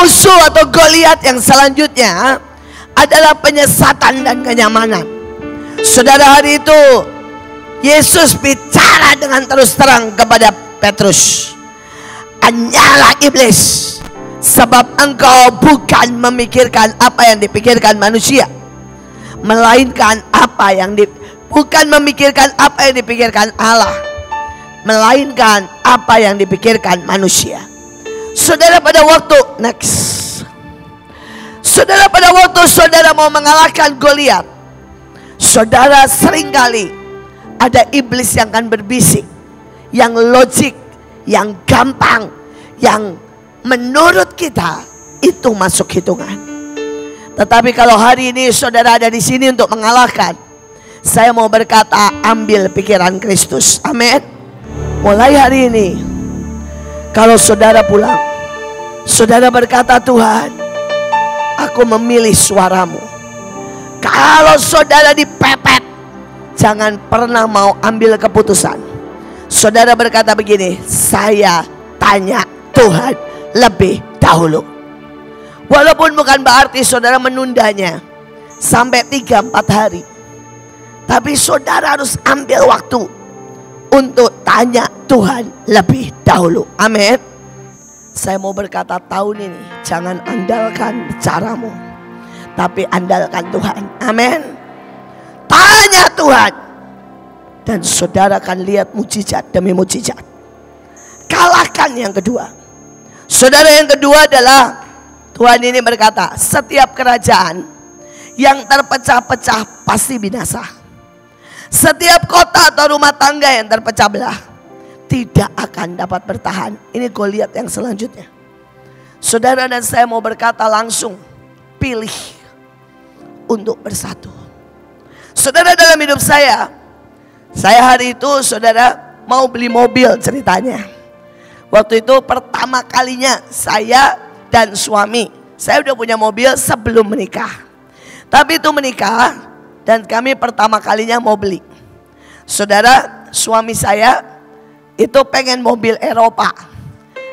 musuh atau Goliat yang selanjutnya adalah penyesatan dan kenyamanan. Saudara, hari itu Yesus bicara dengan terus terang kepada Petrus, "Hanyalah iblis, sebab engkau bukan memikirkan apa yang dipikirkan manusia, melainkan bukan memikirkan apa yang dipikirkan Allah, melainkan apa yang dipikirkan manusia." Saudara, pada waktu saudara mau mengalahkan Goliat, saudara, seringkali ada iblis yang akan berbisik, yang logik, yang gampang, yang menurut kita itu masuk hitungan. Tetapi kalau hari ini saudara ada di sini untuk mengalahkan, saya mau berkata, ambil pikiran Kristus. Amin. Mulai hari ini, kalau saudara pulang, saudara berkata, "Tuhan, aku memilih suaramu." Kalau saudara dipepet, jangan pernah mau ambil keputusan. Saudara berkata begini, "Saya tanya Tuhan lebih dahulu." Walaupun bukan berarti saudara menundanya sampai 3-4 hari, tapi saudara harus ambil waktu untuk tanya Tuhan lebih dahulu. Amin. Saya mau berkata, tahun ini jangan andalkan caramu, tapi andalkan Tuhan. Amin. Tanya Tuhan, dan saudara akan lihat mujizat demi mujizat. Kalahkan yang kedua. Saudara, yang kedua adalah Tuhan ini berkata, setiap kerajaan yang terpecah-pecah pasti binasa. Setiap kota atau rumah tangga yang terpecah belah tidak akan dapat bertahan. Ini Goliat yang selanjutnya. Saudara dan saya mau berkata langsung, pilih untuk bersatu. Saudara, dalam hidup saya hari itu saudara mau beli mobil ceritanya. Waktu itu pertama kalinya saya dan suami, saya udah punya mobil sebelum menikah. Tapi itu menikah dan kami pertama kalinya mau beli. Saudara, suami saya itu pengen mobil Eropa.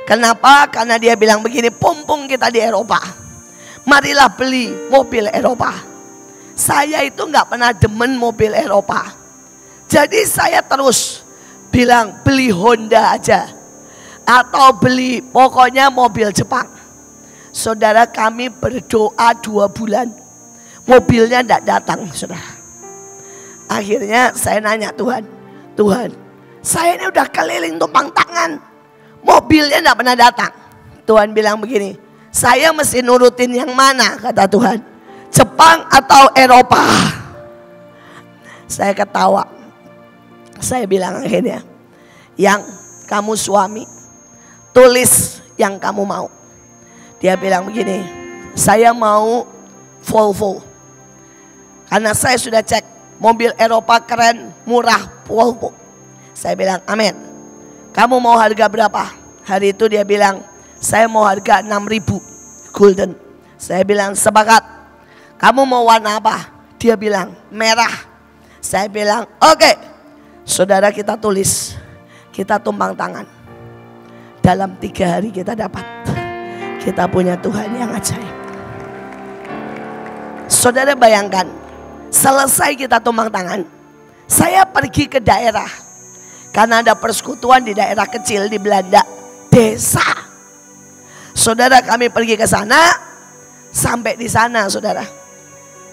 Kenapa? Karena dia bilang begini, "Pumpung kita di Eropa, marilah beli mobil Eropa." Saya itu nggak pernah demen mobil Eropa. Jadi saya terus bilang beli Honda aja, atau beli pokoknya mobil Jepang. Saudara, kami berdoa 2 bulan, mobilnya tidak datang, saudara. Akhirnya saya nanya Tuhan, saya ini udah keliling tumpang tangan, mobilnya tidak pernah datang. Tuhan bilang begini, "Saya mesti nurutin yang mana?" kata Tuhan, "Jepang atau Eropa?" Saya ketawa. Saya bilang akhirnya, "Yang kamu suami, tulis yang kamu mau." Dia bilang begini, "Saya mau Volvo." Karena saya sudah cek mobil Eropa keren, murah, Volvo. Saya bilang, "Amin." "Kamu mau harga berapa?" Hari itu dia bilang, "Saya mau harga 6.000 golden." Saya bilang, "Sepakat." "Kamu mau warna apa?" Dia bilang, "Merah." Saya bilang, "Oke." Saudara, kita tulis, kita tumpang tangan. Dalam 3 hari kita dapat. Kita punya Tuhan yang ajaib. Saudara, bayangkan, selesai kita tumpang tangan, saya pergi ke daerah. Karena ada persekutuan di daerah kecil di Belanda, desa. Saudara, kami pergi ke sana. Sampai di sana, saudara,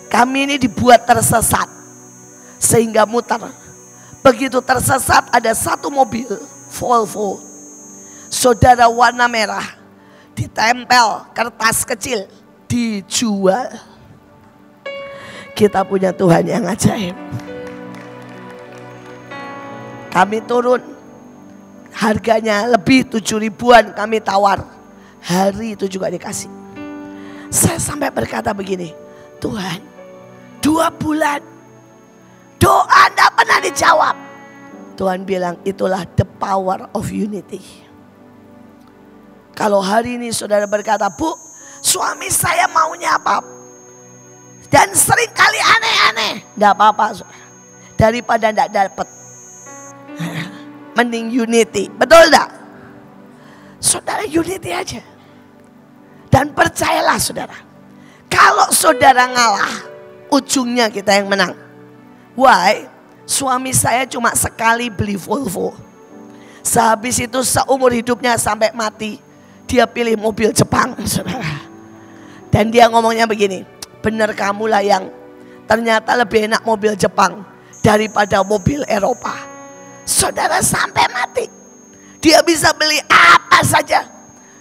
kami ini dibuat tersesat sehingga muter. Begitu tersesat, ada satu mobil Volvo, saudara, warna merah, ditempel kertas kecil, dijual. Kita punya Tuhan yang ajaib. Kami turun, harganya lebih 7.000-an, kami tawar. Hari itu juga dikasih. Saya sampai berkata begini, "Tuhan, 2 bulan doa tidak pernah dijawab." Tuhan bilang, itulah the power of unity. Kalau hari ini saudara berkata, "Bu, suami saya maunya apa?" Dan sering kali aneh-aneh, tidak apa-apa, daripada tidak dapat. Mending unity, betul tidak? Saudara, unity aja. Tidak Dan percayalah saudara, kalau saudara ngalah, ujungnya kita yang menang. Why? Suami saya cuma sekali beli Volvo. Sehabis itu seumur hidupnya sampai mati, dia pilih mobil Jepang, saudara. Dan dia ngomongnya begini, bener kamulah yang ternyata lebih enak mobil Jepang daripada mobil Eropa. Saudara, sampai mati dia bisa beli apa saja.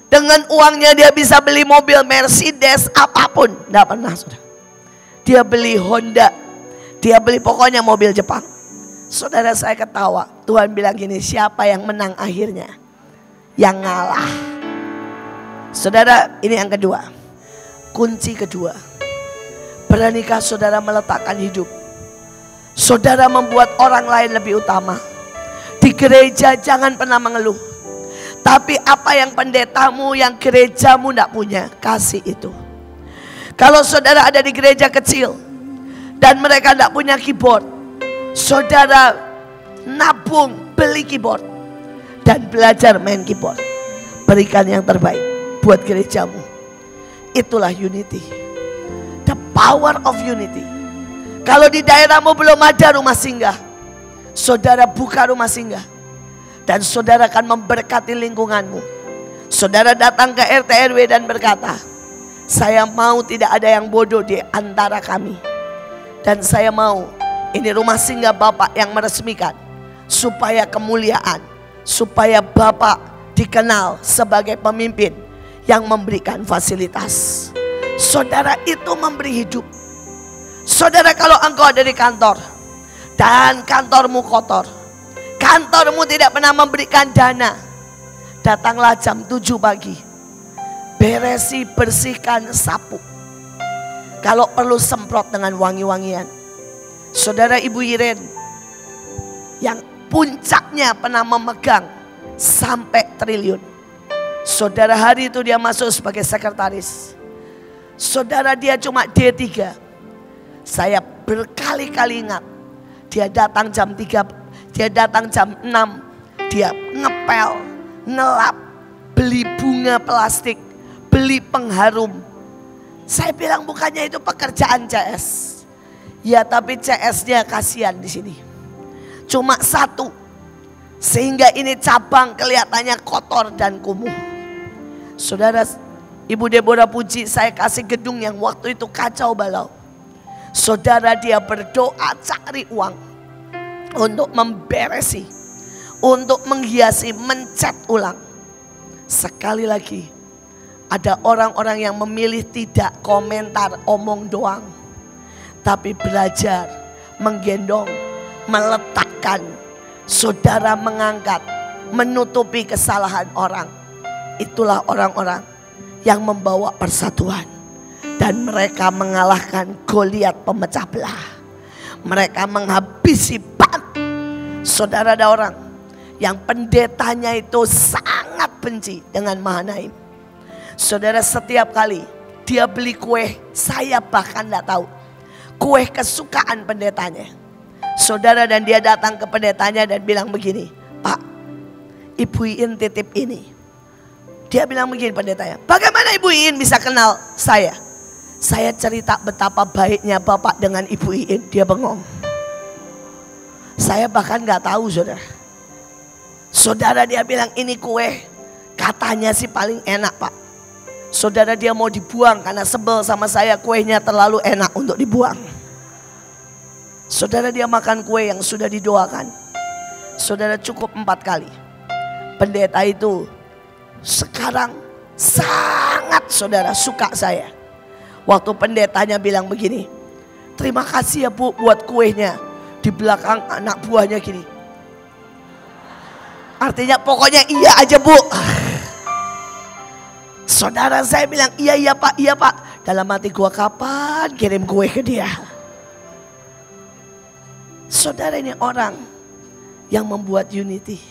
Dengan uangnya dia bisa beli mobil Mercedes apapun. Tidak pernah saudara. Dia beli Honda, dia beli pokoknya mobil Jepang. Saudara, saya ketawa. Tuhan bilang gini, siapa yang menang akhirnya? Yang ngalah. Saudara, ini yang kedua. Kunci kedua. Beranikah saudara meletakkan hidup? Saudara membuat orang lain lebih utama. Di gereja jangan pernah mengeluh. Tapi apa yang pendetamu, yang gerejamu tidak punya, kasih itu. Kalau saudara ada di gereja kecil dan mereka tidak punya keyboard, saudara nabung beli keyboard dan belajar main keyboard. Berikan yang terbaik buat gerejamu. Itulah unity. The power of unity. Kalau di daerahmu belum ada rumah singgah, saudara buka rumah singgah. Dan saudara akan memberkati lingkunganmu. Saudara datang ke RT RW dan berkata, saya mau tidak ada yang bodoh di antara kami. Dan saya mau ini rumah singgah Bapak yang meresmikan. Supaya kemuliaan, supaya Bapak dikenal sebagai pemimpin yang memberikan fasilitas. Saudara, itu memberi hidup. Saudara, kalau engkau ada di kantor dan kantormu kotor, kantormu tidak pernah memberikan dana, datanglah jam 7 pagi. Beresi, bersihkan, sapu. Kalau perlu semprot dengan wangi-wangian. Saudara, Ibu Iren yang puncaknya pernah memegang sampai triliun. Saudara, hari itu dia masuk sebagai sekretaris. Saudara, dia cuma D3. Saya berkali-kali ingat. Dia datang jam 3. Dia datang jam 6, dia ngepel, ngelap, beli bunga plastik, beli pengharum. Saya bilang bukannya itu pekerjaan CS. Ya tapi CS-nya kasihan di sini. Cuma satu. Sehingga ini cabang kelihatannya kotor dan kumuh. Saudara, Ibu Deborah puji, saya kasih gedung yang waktu itu kacau balau. Saudara, dia berdoa cari uang untuk memberesi, untuk menghiasi, mencat ulang. Sekali lagi, ada orang-orang yang memilih tidak komentar, omong doang, tapi belajar, menggendong, meletakkan. Saudara mengangkat, menutupi kesalahan orang. Itulah orang-orang yang membawa persatuan. Dan mereka mengalahkan Goliat pemecah belah. Mereka menghabisi Saudara, ada orang yang pendetanya itu sangat benci dengan Mahanaim. Saudara, setiap kali dia beli kue, saya bahkan tidak tahu kue kesukaan pendetanya. Saudara, dan dia datang ke pendetanya dan bilang begini, Pak, Ibu Iin titip ini. Dia bilang begini pendetanya, bagaimana Ibu Iin bisa kenal saya? Saya cerita betapa baiknya Bapak dengan Ibu Iin. Dia bengong. Saya bahkan gak tahu saudara. Saudara, dia bilang ini kue katanya sih paling enak Pak. Saudara, dia mau dibuang karena sebel sama saya, kuenya terlalu enak untuk dibuang. Saudara, dia makan kue yang sudah didoakan. Saudara, cukup 4 kali. Pendeta itu sekarang sangat saudara suka saya. Waktu pendetanya bilang begini, terima kasih ya Bu buat kuenya. Di belakang anak buahnya gini. Artinya pokoknya iya aja Bu. Saudara, saya bilang iya Pak, iya Pak. Dalam hati gua, kapan kirim kue ke dia? Saudara, ini orang yang membuat unity.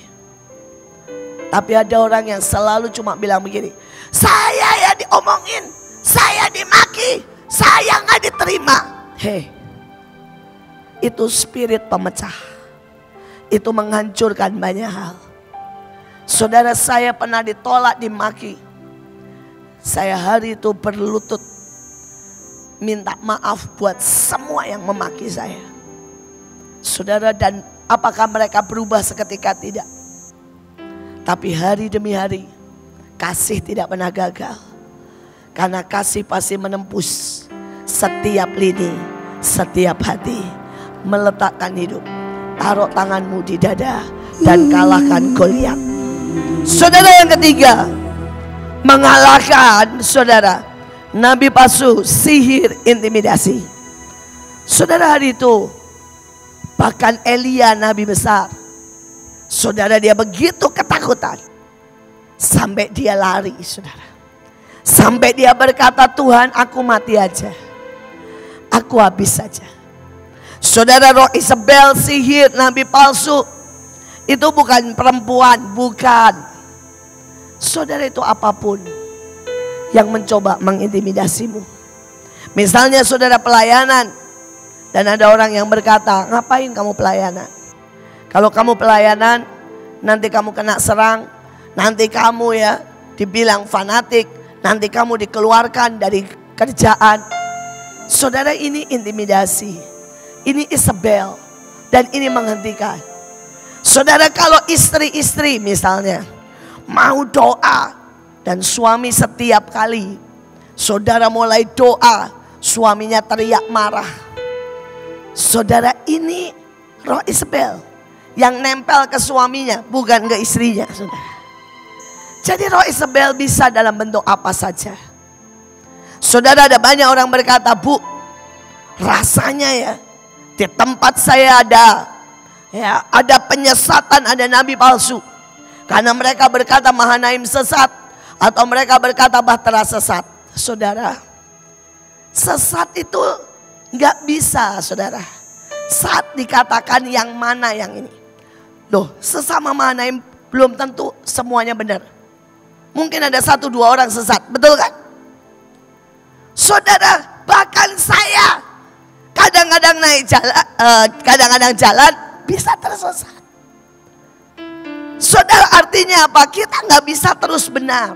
Tapi ada orang yang selalu cuma bilang begini, saya ya diomongin, saya dimaki, saya gak diterima. Hei, itu spirit pemecah. Itu menghancurkan banyak hal. Saudara, saya pernah ditolak, dimaki. Saya hari itu berlutut minta maaf buat semua yang memaki saya. Saudara, dan apakah mereka berubah seketika? Tidak. Tapi hari demi hari kasih tidak pernah gagal. Karena kasih pasti menembus setiap lini, setiap hati. Meletakkan hidup, taruh tanganmu di dada dan kalahkan Goliat. Saudara, yang ketiga, mengalahkan saudara nabi palsu, sihir, intimidasi. Saudara, hari itu bahkan Elia nabi besar, saudara, dia begitu ketakutan sampai dia lari, saudara. Sampai dia berkata, Tuhan, aku mati aja, aku habis saja. Saudara, roh Isabel, sihir, nabi palsu itu bukan perempuan, bukan. Saudara, itu apapun yang mencoba mengintimidasimu. Misalnya saudara pelayanan, dan ada orang yang berkata, ngapain kamu pelayanan? Kalau kamu pelayanan, nanti kamu kena serang, nanti kamu ya dibilang fanatik, nanti kamu dikeluarkan dari kerjaan. Saudara, ini intimidasi. Ini Isabel, dan ini menghentikan. Saudara, kalau istri-istri misalnya mau doa, dan suami setiap kali saudara mulai doa, suaminya teriak marah. Saudara, ini roh Isabel yang nempel ke suaminya, bukan ke istrinya, saudara. Jadi roh Isabel bisa dalam bentuk apa saja. Saudara, ada banyak orang berkata, Bu, rasanya ya di tempat saya ada penyesatan, ada nabi palsu. Karena mereka berkata Mahanaim sesat, atau mereka berkata Bahtera sesat. Saudara, sesat itu nggak bisa, saudara. Saat dikatakan yang mana yang ini. Loh, sesama Mahanaim belum tentu semuanya benar. Mungkin ada 1-2 orang sesat, betul kan? Saudara, bahkan saya kadang-kadang naik jalan, kadang-kadang jalan bisa tersesat. Saudara, artinya apa? Kita nggak bisa terus benar.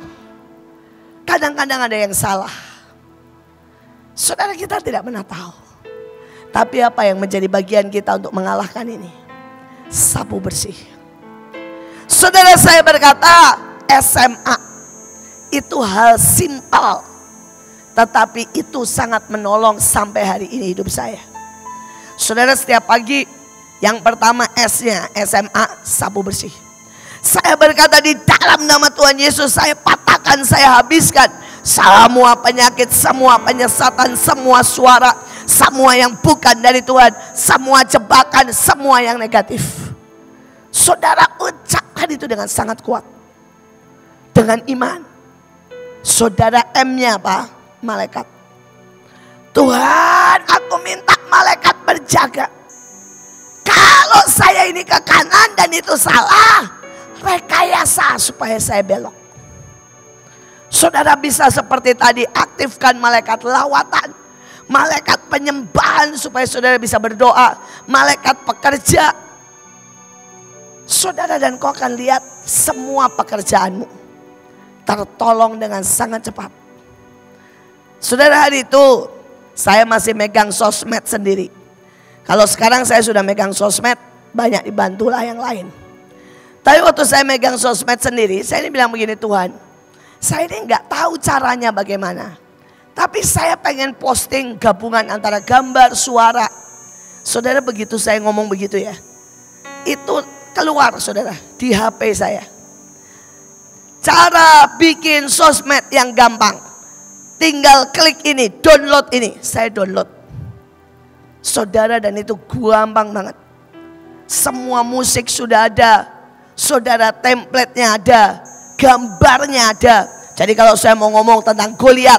Kadang-kadang ada yang salah. Saudara, kita tidak pernah tahu. Tapi apa yang menjadi bagian kita untuk mengalahkan ini? Sapu bersih. Saudara, saya berkata SMA itu hal simpel, tetapi itu sangat menolong sampai hari ini hidup saya. Saudara, setiap pagi yang pertama S-nya SMA, sapu bersih. Saya berkata di dalam nama Tuhan Yesus, saya patahkan, saya habiskan semua penyakit, semua penyesatan, semua suara, semua yang bukan dari Tuhan, semua jebakan, semua yang negatif. Saudara, ucapkan itu dengan sangat kuat, dengan iman. Saudara, M-nya apa? Malaikat. Tuhan, aku minta malaikat berjaga. Kalau saya ini ke kanan dan itu salah, rekayasa supaya saya belok. Saudara, bisa seperti tadi, aktifkan malaikat lawatan, malaikat penyembahan supaya saudara bisa berdoa, malaikat pekerja. Saudara, dan kau akan lihat semua pekerjaanmu tertolong dengan sangat cepat. Saudara, hari itu saya masih megang sosmed sendiri. Kalau sekarang saya sudah megang sosmed, banyak dibantulah yang lain. Tapi waktu saya megang sosmed sendiri, saya ini bilang begini, Tuhan, saya ini nggak tahu caranya bagaimana. Tapi saya pengen posting gabungan antara gambar, suara. Saudara, begitu saya ngomong begitu ya, itu keluar saudara di HP saya. Cara bikin sosmed yang gampang, tinggal klik ini, download ini. Saya download, saudara, dan itu gampang banget. Semua musik sudah ada, saudara, template-nya ada, gambarnya ada. Jadi kalau saya mau ngomong tentang Goliat,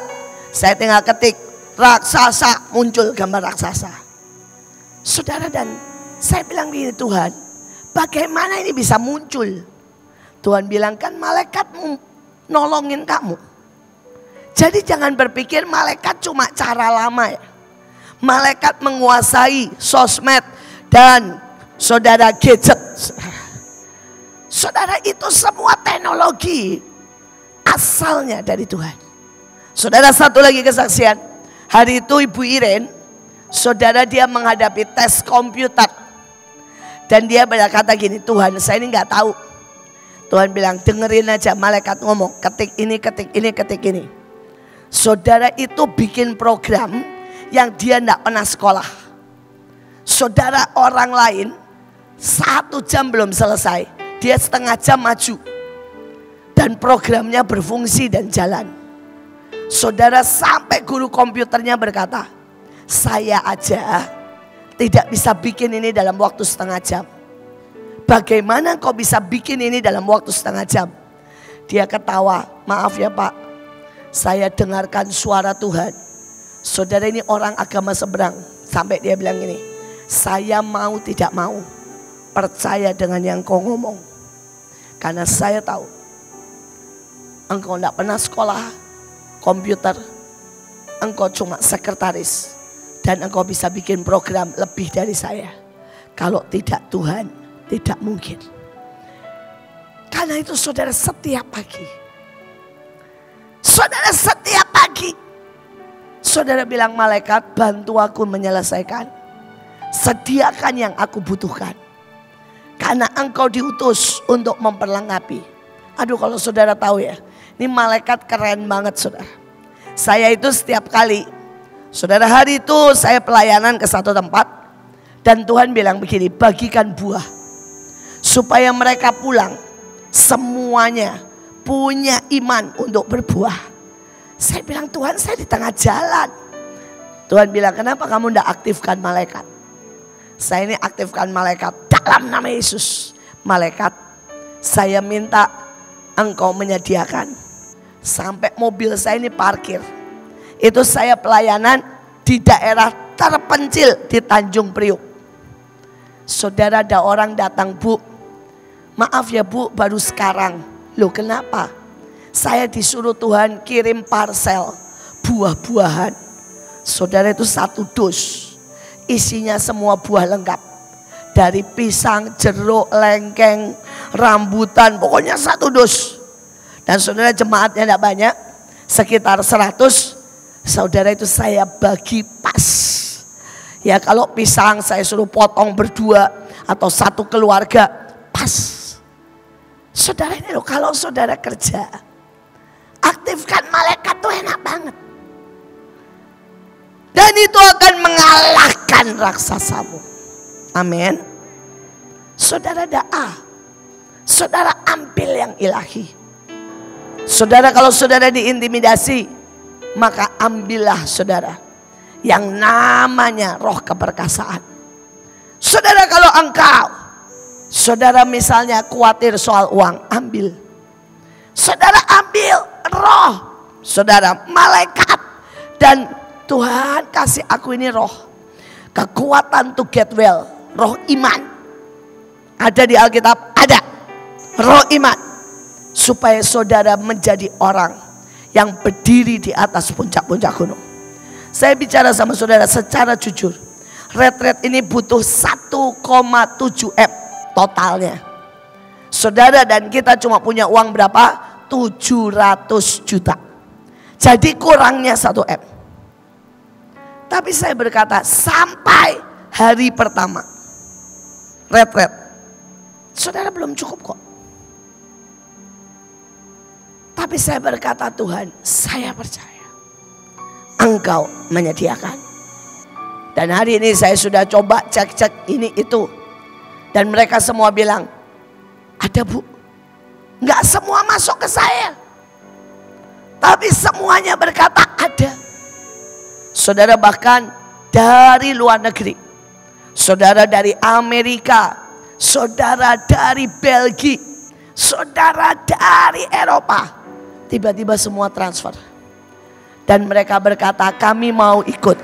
saya tinggal ketik raksasa, muncul gambar raksasa. Saudara, dan saya bilang begini, Tuhan, bagaimana ini bisa muncul? Tuhan bilang, kan malaikat nolongin kamu. Jadi jangan berpikir malaikat cuma cara lama ya. Malaikat menguasai sosmed dan saudara gadget. Saudara, itu semua teknologi asalnya dari Tuhan. Saudara, satu lagi kesaksian. Hari itu Ibu Iren, saudara, dia menghadapi tes komputer. Dan dia berkata gini, Tuhan, saya ini gak tahu. Tuhan bilang, dengerin aja malaikat ngomong, ketik ini, ketik ini, ketik ini. Saudara itu bikin program yang dia gak pernah sekolah. Saudara, orang lain 1 jam belum selesai, dia setengah jam maju. Dan programnya berfungsi dan jalan. Saudara, sampai guru komputernya berkata, saya aja tidak bisa bikin ini dalam waktu setengah jam. Bagaimana kau bisa bikin ini dalam waktu setengah jam? Dia ketawa, maaf ya Pak, saya dengarkan suara Tuhan. Saudara, ini orang agama seberang. Sampai dia bilang gini, saya mau tidak mau percaya dengan yang kau ngomong. Karena saya tahu engkau tidak pernah sekolah komputer. Engkau cuma sekretaris. Dan engkau bisa bikin program lebih dari saya. Kalau tidak Tuhan, tidak mungkin. Karena itu saudara, setiap pagi, saudara, setiap pagi, saudara bilang, malaikat bantu aku menyelesaikan. Sediakan yang aku butuhkan. Karena engkau diutus untuk memperlengkapi. Aduh, kalau saudara tahu ya, ini malaikat keren banget saudara. Saya itu setiap kali, saudara, hari itu saya pelayanan ke satu tempat. Dan Tuhan bilang begini, bagikan buah. Supaya mereka pulang semuanya punya iman untuk berbuah. Saya bilang, Tuhan, saya di tengah jalan. Tuhan bilang, kenapa kamu tidak aktifkan malaikat? Saya ini aktifkan malaikat dalam nama Yesus. Malaikat, saya minta engkau menyediakan. Sampai mobil saya ini parkir. Itu saya pelayanan di daerah terpencil di Tanjung Priuk. Saudara, ada orang datang, Bu, maaf ya Bu, baru sekarang. Loh, kenapa? Saya disuruh Tuhan kirim parcel buah-buahan. Saudara, itu 1 dus. Isinya semua buah lengkap. Dari pisang, jeruk, lengkeng, rambutan, pokoknya 1 dus. Dan saudara, jemaatnya tidak banyak, sekitar 100. Saudara, itu saya bagi pas. Ya, kalau pisang saya suruh potong berdua atau 1 keluarga, pas. Saudara, ini loh, kalau saudara kerja, aktifkan malaikat tuh enak banget. Dan itu akan mengalahkan raksasamu. Amin. Saudara, doa. Saudara, ambil yang ilahi. Saudara, kalau saudara diintimidasi, maka ambillah saudara yang namanya roh keperkasaan. Saudara, kalau engkau, saudara misalnya khawatir soal uang, ambil. Saudara, ambil roh, saudara, malaikat. Dan Tuhan kasih aku ini roh, kekuatan to get well, roh iman. Ada di Alkitab, ada roh iman. Supaya saudara menjadi orang yang berdiri di atas puncak-puncak gunung. Saya bicara sama saudara secara jujur. Retret ini butuh 1,7 M totalnya. Saudara dan kita cuma punya uang berapa? 700 juta. Jadi kurangnya 1 M. Tapi saya berkata sampai hari pertama retret, saudara belum cukup kok. Tapi saya berkata, Tuhan, saya percaya engkau menyediakan. Dan hari ini saya sudah coba cek-cek ini itu. Dan mereka semua bilang, ada Bu. Enggak semua masuk ke saya. Tapi semuanya berkata ada. Saudara, bahkan dari luar negeri. Saudara dari Amerika. Saudara dari Belgia. Saudara dari Eropa. Tiba-tiba semua transfer. Dan mereka berkata, kami mau ikut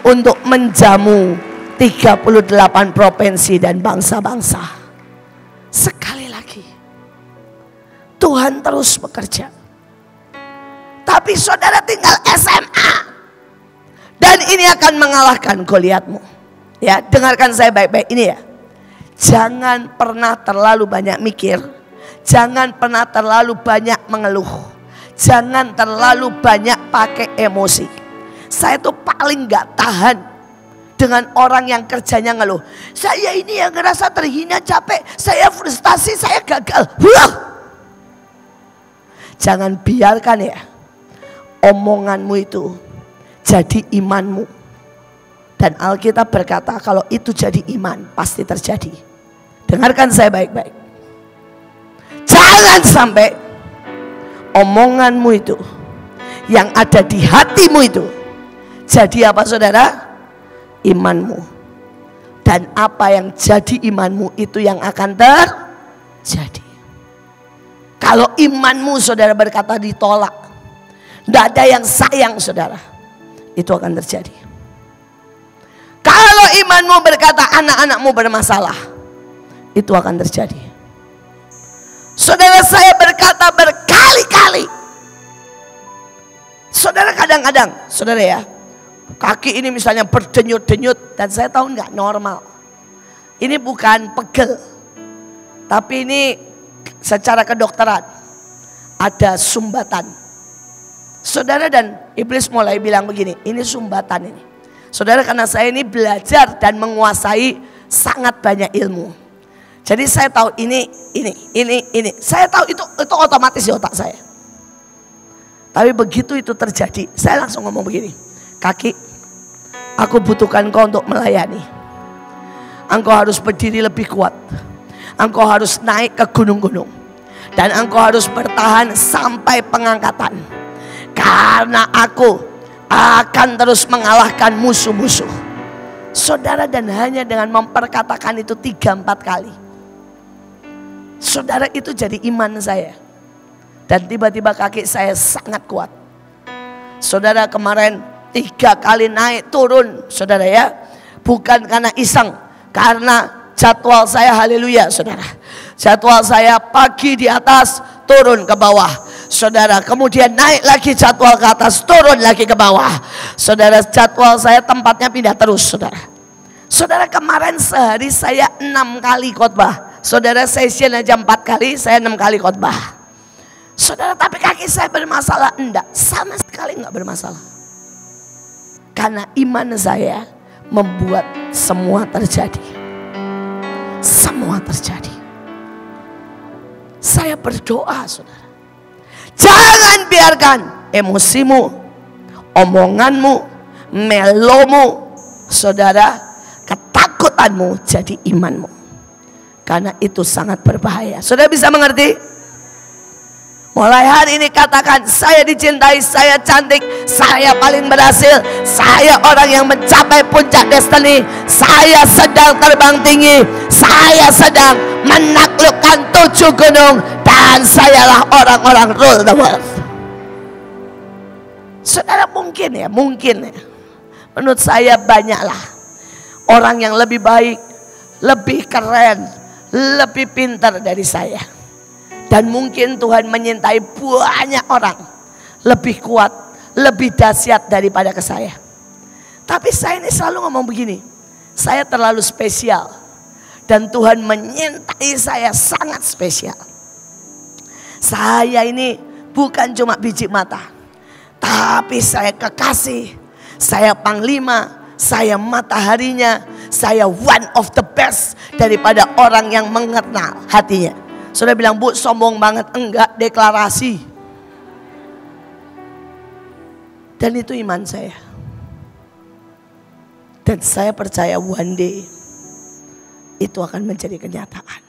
untuk menjamu 38 provinsi dan bangsa-bangsa. Sekali lagi, Tuhan terus bekerja. Tapi saudara tinggal SMA. Dan ini akan mengalahkan Goliatmu. Ya, dengarkan saya baik-baik ini ya. Jangan pernah terlalu banyak mikir. Jangan pernah terlalu banyak mengeluh. Jangan terlalu banyak pakai emosi. Saya tuh paling gak tahan dengan orang yang kerjanya ngeluh. Saya ini yang ngerasa terhina, capek, saya frustasi, saya gagal. Wah! Jangan biarkan ya omonganmu itu jadi imanmu. Dan Alkitab berkata kalau itu jadi iman pasti terjadi. Dengarkan saya baik-baik. Jangan sampai omonganmu itu yang ada di hatimu itu jadi apa saudara? Imanmu. Dan apa yang jadi imanmu itu yang akan terjadi. Kalau imanmu saudara berkata ditolak, tidak ada yang sayang saudara, itu akan terjadi. Kalau imanmu berkata anak-anakmu bermasalah, itu akan terjadi. Saudara, saya berkata berkali-kali. Saudara, kadang-kadang saudara ya, kaki ini misalnya berdenyut-denyut dan saya tahu nggak normal. Ini bukan pegel, tapi ini secara kedokteran ada sumbatan. Saudara, dan iblis mulai bilang begini, ini sumbatan ini. Saudara, karena saya ini belajar dan menguasai sangat banyak ilmu. Jadi saya tahu ini. Saya tahu itu otomatis di otak saya. Tapi begitu itu terjadi, saya langsung ngomong begini. Kaki, aku butuhkan kau untuk melayani. Engkau harus berdiri lebih kuat. Engkau harus naik ke gunung-gunung. Dan engkau harus bertahan sampai pengangkatan. Karena aku akan terus mengalahkan musuh-musuh. Saudara, dan hanya dengan memperkatakan itu 3-4 kali, saudara, itu jadi iman saya. Dan tiba-tiba kaki saya sangat kuat. Saudara, kemarin 3 kali naik turun saudara ya. Bukan karena iseng, karena jadwal saya, haleluya saudara. Jadwal saya pagi di atas, turun ke bawah. Saudara, kemudian naik lagi jadwal ke atas, turun lagi ke bawah. Saudara, jadwal saya tempatnya pindah terus saudara. Saudara, kemarin sehari saya 6 kali khotbah. Saudara, session aja 4 kali, saya 6 kali khotbah. Saudara, tapi kaki saya bermasalah? Enggak, sama sekali enggak bermasalah. Karena iman saya membuat semua terjadi. Semua terjadi. Saya berdoa saudara, jangan biarkan emosimu, omonganmu, melomu, saudara, ketakutanmu jadi imanmu. Karena itu sangat berbahaya. Saudara bisa mengerti? Mulai hari ini katakan, saya dicintai, saya cantik, saya paling berhasil, saya orang yang mencapai puncak destiny, saya sedang terbang tinggi, saya sedang menaklukkan 7 gunung, dan sayalah orang-orang rule the world. Saudara, mungkin ya, menurut saya banyaklah orang yang lebih baik, lebih keren, lebih pintar dari saya. Dan mungkin Tuhan menyintai banyak orang lebih kuat, lebih dahsyat daripada ke saya. Tapi saya ini selalu ngomong begini, saya terlalu spesial. Dan Tuhan menyintai saya sangat spesial. Saya ini bukan cuma biji mata, tapi saya kekasih, saya panglima, saya mataharinya, saya one of the best daripada orang yang mengenal hatinya. Saudara bilang, Bu, sombong banget. Enggak, deklarasi. Dan itu iman saya. Dan saya percaya one day itu akan menjadi kenyataan.